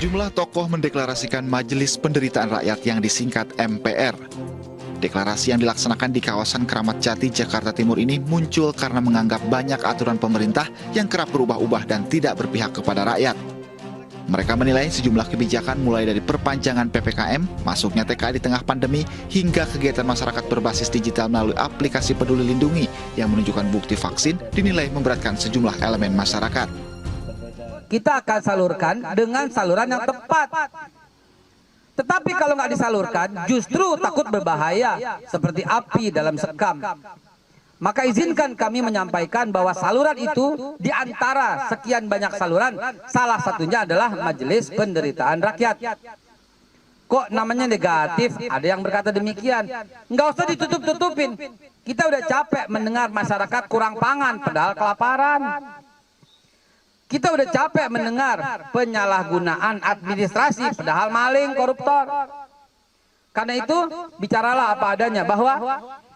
Sejumlah tokoh mendeklarasikan Majelis Penderitaan Rakyat yang disingkat MPR. Deklarasi yang dilaksanakan di kawasan Keramat Jati, Jakarta Timur ini muncul karena menganggap banyak aturan pemerintah yang kerap berubah-ubah dan tidak berpihak kepada rakyat. Mereka menilai sejumlah kebijakan mulai dari perpanjangan PPKM, masuknya TKA di tengah pandemi, hingga kegiatan masyarakat berbasis digital melalui aplikasi Peduli Lindungi yang menunjukkan bukti vaksin dinilai memberatkan sejumlah elemen masyarakat. Kita akan salurkan dengan saluran yang tepat. Tetapi kalau nggak disalurkan, justru takut berbahaya seperti api dalam sekam. Maka izinkan kami menyampaikan bahwa saluran itu di antara sekian banyak saluran, salah satunya adalah Majelis Penderitaan Rakyat. Kok namanya negatif? Ada yang berkata demikian. Nggak usah ditutup-tutupin. Kita udah capek mendengar masyarakat kurang pangan, padahal kelaparan. Kita udah capek mendengar penyalahgunaan administrasi, padahal maling, koruptor. Karena itu, bicaralah apa adanya bahwa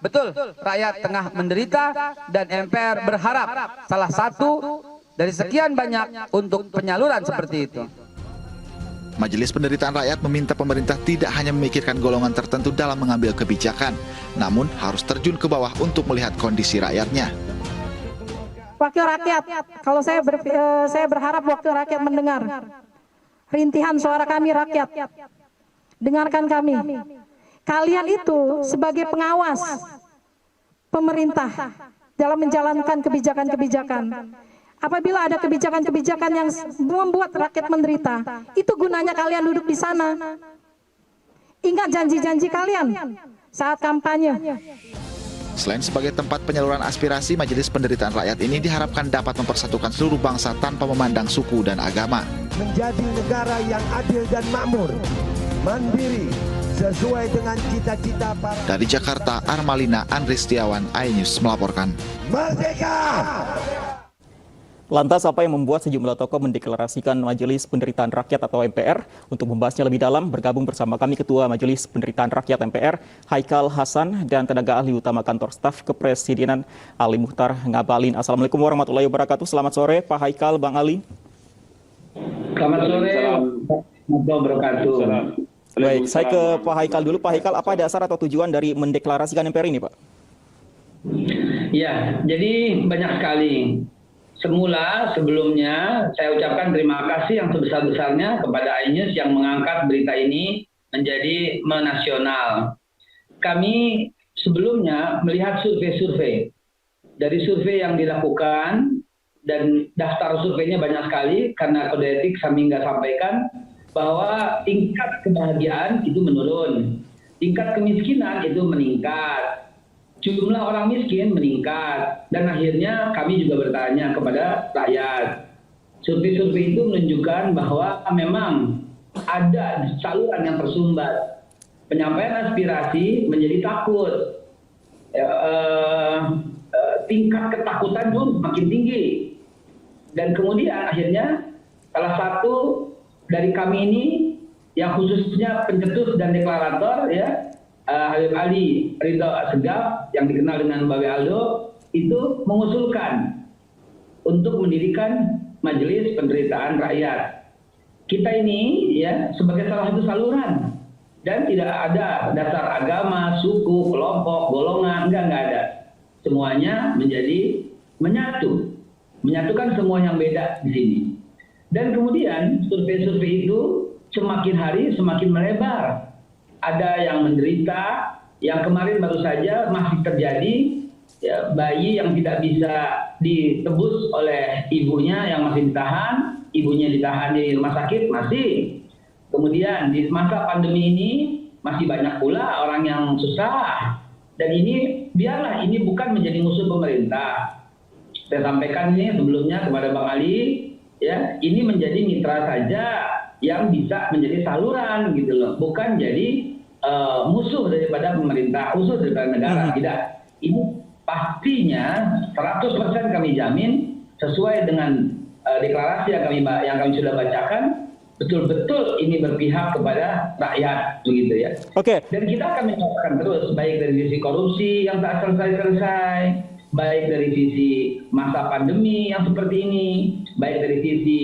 betul rakyat tengah menderita dan MPR berharap salah satu dari sekian banyak untuk penyaluran seperti itu. Majelis Penderitaan Rakyat meminta pemerintah tidak hanya memikirkan golongan tertentu dalam mengambil kebijakan, namun harus terjun ke bawah untuk melihat kondisi rakyatnya. Wakil rakyat, kalau saya berharap wakil rakyat mendengar rintihan suara kami rakyat. Dengarkan kami. Kalian itu sebagai pengawas pemerintah dalam menjalankan kebijakan-kebijakan. Apabila ada kebijakan-kebijakan yang membuat rakyat menderita, itu gunanya kalian duduk di sana. Ingat janji-janji kalian saat kampanye. Selain sebagai tempat penyaluran aspirasi, Majelis Penderitaan Rakyat ini diharapkan dapat mempersatukan seluruh bangsa tanpa memandang suku dan agama. Menjadi negara yang adil dan makmur, mandiri, sesuai dengan cita-cita para... Dari Jakarta, Armalina Andri Setiawan, iNews melaporkan. Merdeka! Lantas apa yang membuat sejumlah tokoh mendeklarasikan Majelis Penderitaan Rakyat atau MPR? Untuk membahasnya lebih dalam, bergabung bersama kami Ketua Majelis Penderitaan Rakyat MPR, Haikal Hasan, dan tenaga ahli utama kantor staf kepresidenan, Ali Muhtar Ngabalin. Assalamualaikum warahmatullahi wabarakatuh. Selamat sore, Pak Haikal, Bang Ali. Selamat sore, warahmatullahi wabarakatuh. Baik, saya ke Pak Haikal dulu. Pak Haikal, apa dasar atau tujuan dari mendeklarasikan MPR ini, Pak? Ya, jadi banyak sekali. Sebelumnya saya ucapkan terima kasih yang sebesar-besarnya kepada iNews yang mengangkat berita ini menjadi menasional. Kami sebelumnya melihat survei-survei. Dari survei yang dilakukan, dan daftar surveinya banyak sekali, karena kode etik kami nggak sampaikan, bahwa tingkat kebahagiaan itu menurun. Tingkat kemiskinan itu meningkat. Jumlah orang miskin meningkat, dan akhirnya kami juga bertanya kepada rakyat. Survei-survei itu menunjukkan bahwa memang ada saluran yang tersumbat. Penyampaian aspirasi menjadi takut. Tingkat ketakutan pun makin tinggi. Dan kemudian akhirnya salah satu dari kami ini yang khususnya pencetus dan deklarator, ya, Habib Ali Ridho Assegaf yang dikenal dengan Bawe Aldo, itu mengusulkan untuk mendirikan Majelis Penderitaan Rakyat. Kita ini, ya, sebagai salah satu saluran, dan tidak ada dasar agama, suku, kelompok, golongan, enggak ada. Semuanya menjadi menyatukan semua yang beda di sini. Dan kemudian survei-survei itu semakin hari semakin melebar. Ada yang menderita, yang kemarin baru saja masih terjadi, ya, bayi yang tidak bisa ditebus oleh ibunya yang masih ditahan, ibunya ditahan di rumah sakit masih. Kemudian di masa pandemi ini masih banyak pula orang yang susah. Dan ini biarlah ini bukan menjadi musuh pemerintah. Saya sampaikan ini sebelumnya kepada Bang Ali, ya, ini menjadi mitra saja yang bisa menjadi saluran gitu loh, bukan jadi musuh daripada pemerintah, musuh daripada negara. Tidak. Ini pastinya 100% kami jamin sesuai dengan deklarasi yang kami sudah bacakan, betul-betul ini berpihak kepada rakyat, begitu ya. Oke. Dan kita akan menyampaikan terus, baik dari sisi korupsi yang tak selesai-selesai, baik dari sisi masa pandemi yang seperti ini, baik dari sisi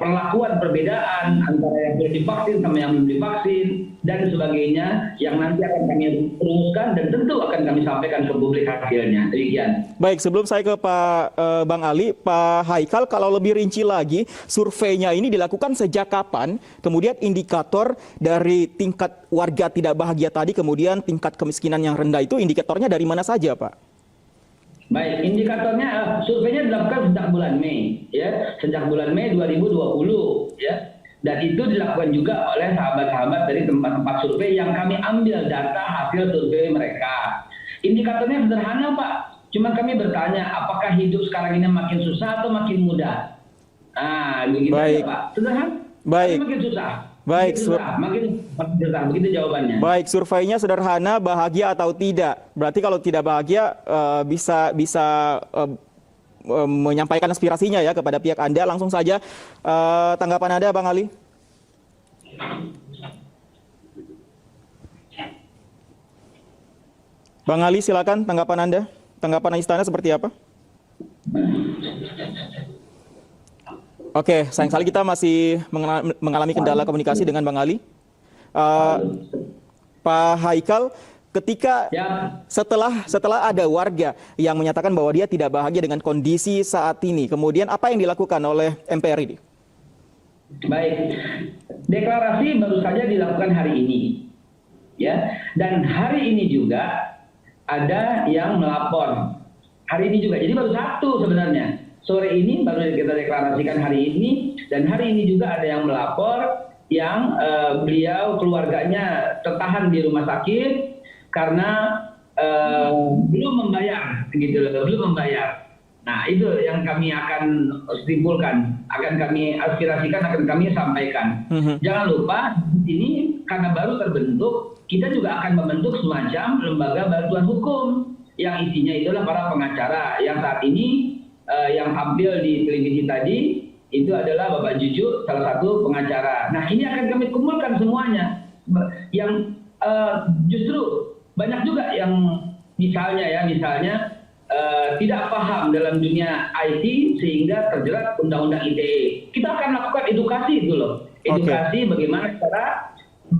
perlakuan perbedaan antara yang sudah divaksin sama yang belum divaksin dan sebagainya yang nanti akan kami rumuskan dan tentu akan kami sampaikan ke publik hasilnya. Demikian. Baik, sebelum saya ke Pak Bang Ali, Pak Haikal, kalau lebih rinci lagi, surveinya ini dilakukan sejak kapan? Kemudian indikator dari tingkat warga tidak bahagia tadi, kemudian tingkat kemiskinan yang rendah itu indikatornya dari mana saja, Pak? Baik, indikatornya surveinya dilakukan sejak bulan Mei, ya, sejak bulan Mei 2020, ya, dan itu dilakukan juga oleh sahabat-sahabat dari tempat-tempat survei yang kami ambil data hasil survei mereka. Indikatornya sederhana, Pak. Cuma kami bertanya, apakah hidup sekarang ini makin susah atau makin mudah? Nah, begitu aja, Pak. Sederhana. Baik. Makin susah. Baik, makin susah. Begitu jawabannya. Baik, surveinya sederhana, bahagia atau tidak. Berarti kalau tidak bahagia bisa menyampaikan aspirasinya ya kepada pihak Anda. Langsung saja tanggapan Anda, Bang Ali. Bang Ali, silakan tanggapan Anda. Tanggapan istana seperti apa? Oke, sayang sekali kita masih mengalami kendala komunikasi dengan Bang Ali. Pak Haikal, ketika setelah ada warga yang menyatakan bahwa dia tidak bahagia dengan kondisi saat ini, kemudian apa yang dilakukan oleh MPR ini? Baik, deklarasi baru saja dilakukan hari ini, ya, dan hari ini juga ada yang melapor. Hari ini juga, jadi baru satu sebenarnya. Sore ini baru kita deklarasikan hari ini, dan hari ini juga ada yang melapor yang beliau keluarganya tertahan di rumah sakit karena belum membayar, gitu loh, belum membayar. Nah, itu yang kami akan simpulkan, akan kami aspirasikan, akan kami sampaikan. Jangan lupa, ini karena baru terbentuk, kita juga akan membentuk semacam lembaga bantuan hukum yang isinya itulah para pengacara yang saat ini yang tampil di televisi tadi itu adalah Bapak Juju, salah satu pengacara. Nah, ini akan kami kumpulkan semuanya. Yang justru banyak juga yang misalnya tidak paham dalam dunia IT sehingga terjerat undang-undang ITE. Kita akan lakukan edukasi itu loh. Edukasi bagaimana cara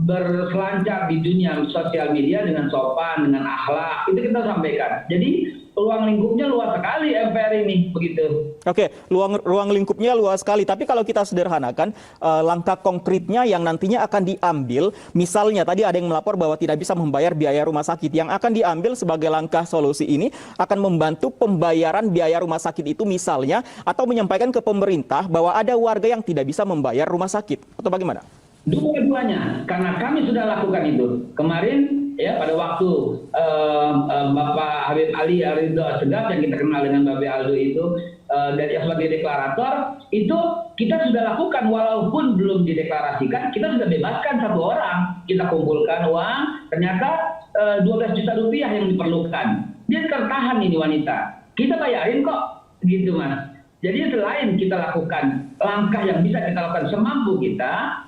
berselancar di dunia sosial media dengan sopan, dengan akhlak. Itu kita sampaikan. Jadi ruang lingkupnya luas sekali MPR ini, begitu. Oke, ruang lingkupnya luas sekali. Tapi kalau kita sederhanakan, langkah konkretnya yang nantinya akan diambil, misalnya tadi ada yang melapor bahwa tidak bisa membayar biaya rumah sakit. Yang akan diambil sebagai langkah solusi ini akan membantu pembayaran biaya rumah sakit itu misalnya, atau menyampaikan ke pemerintah bahwa ada warga yang tidak bisa membayar rumah sakit, atau bagaimana? Dua-duanya, karena kami sudah lakukan itu. Kemarin ya pada waktu Bapak Habib Ali Ridho Assegaf yang kita kenal dengan Bapak Aldo itu dari sebagai deklarator, itu kita sudah lakukan walaupun belum dideklarasikan, kita sudah bebaskan satu orang. Kita kumpulkan uang, ternyata 12 juta rupiah yang diperlukan. Dia tertahan ini wanita. Kita bayarin kok, gitu Mas. Jadi selain kita lakukan langkah yang bisa kita lakukan semampu kita,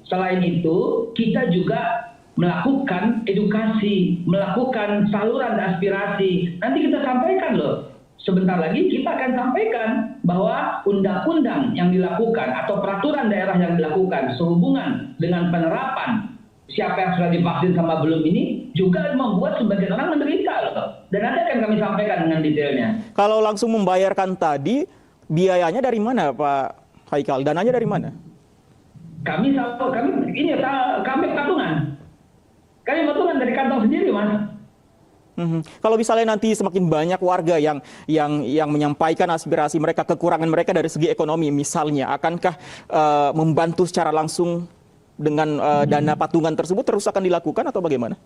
selain itu, kita juga melakukan edukasi, melakukan saluran aspirasi. Nanti kita sampaikan loh. Sebentar lagi kita akan sampaikan bahwa undang-undang yang dilakukan atau peraturan daerah yang dilakukan sehubungan dengan penerapan siapa yang sudah divaksin sama belum ini juga membuat sebagian orang menderita loh. Dan nanti akan kami sampaikan dengan detailnya. Kalau langsung membayarkan tadi, biayanya dari mana Pak Haikal? Dananya dari mana? Kami patungan. Kami patungan dari kantong sendiri, Mas. Kalau misalnya nanti semakin banyak warga yang menyampaikan aspirasi mereka, kekurangan mereka dari segi ekonomi, misalnya, akankah membantu secara langsung dengan dana patungan tersebut terus akan dilakukan atau bagaimana?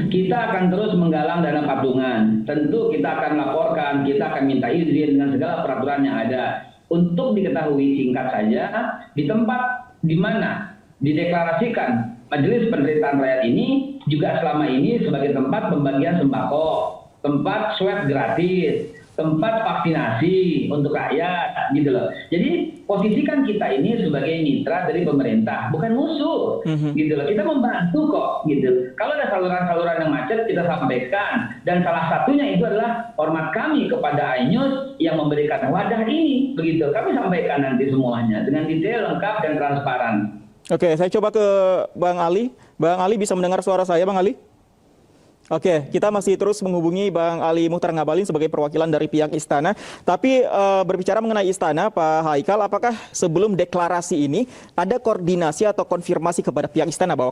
Kita akan terus menggalang dana patungan. Tentu kita akan laporkan, kita akan minta izin dengan segala peraturan yang ada. Untuk diketahui singkat saja, di tempat di mana dideklarasikan Majelis Penderitaan Rakyat ini juga selama ini sebagai tempat pembagian sembako, tempat swab gratis, tempat vaksinasi untuk rakyat gitu loh. Jadi posisikan kita ini sebagai mitra dari pemerintah, bukan musuh gitu loh. Kita membantu kok gitu. Kalau ada saluran-saluran yang macet kita sampaikan, dan salah satunya itu adalah hormat kami kepada iNews yang memberikan wadah ini begitu. Kami sampaikan nanti semuanya dengan detail, lengkap dan transparan. Oke, saya coba ke Bang Ali. Bang Ali bisa mendengar suara saya, Bang Ali? Oke, kita masih terus menghubungi Bang Ali Muhtar Ngabalin sebagai perwakilan dari pihak Istana. Tapi berbicara mengenai Istana, Pak Haikal, apakah sebelum deklarasi ini ada koordinasi atau konfirmasi kepada pihak Istana bahwa